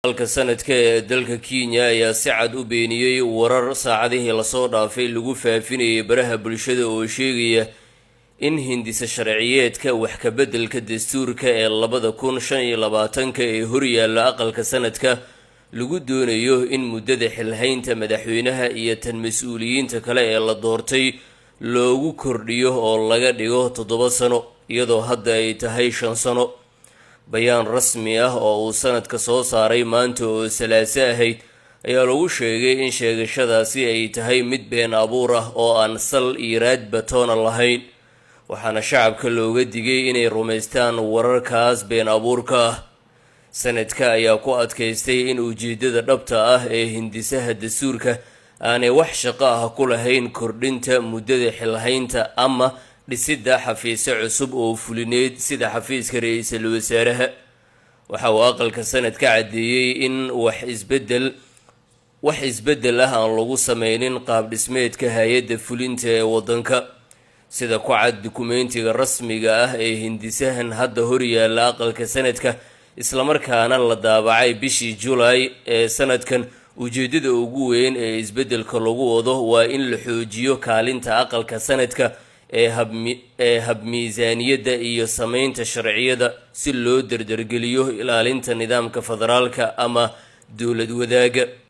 halka sanadka ee dalka Kenya ayaa si cad u beeniyay warar saacadihii la soo dhaafay lagu faafinayay baraha bulshada oo sheegaya in hindisa sharciyeedka wax ka bedelka dastuurka ee 2025 ee horyaalla aqalka sanadka lagu doonayo in muddada xilhaynta madaxweynaha iyo tan mas'uuliyiinta kale ee la doortay loogu kordhiyo oo laga dhigo 7 sano iyadoo hadda ay tahay 5 sano. bayaan rasmi ah oo uu sanadka soo saaray maanta oo Salaaso ahayd ayaa lagu sheegay in sheegashadaasi ay tahay mid been abuur ah oo aan sal iyo raad batoona lahayn, waxaana shacabka looga digay inay rumaystaan wararkaas been abuurka ah. sanadka ayaa ku adkaystay in ujeedada dhabta ah ee hindisaha dastuurka aanay wax shaqo ah ku lahayn kordhinta muddada xilhaynta ama dhisidda xafiisyo cusub oo fulineed sida xafiiska ra'iisul wasaaraha. waxa uu aqalka sanadka cadeeyay in wax isbedel ah aan lagu sameynin qaab dhismeedka hay'adda fulinta ee waddanka, sida ku cad dukumeentiga rasmiga ah ee hindisahan hadda horyaalla aqalka sanadka isla markaana la daabacay bishii July ee sanadkan. ujeedada ugu weyn ee isbedelka lagu wado waa in la xoojiyo kaalinta aqalka sanadka ee hab miisaaniyadda iyo sameynta sharciyada si loo dardargeliyo ilaalinta nidaamka federaalka ama dowlad wadaaga.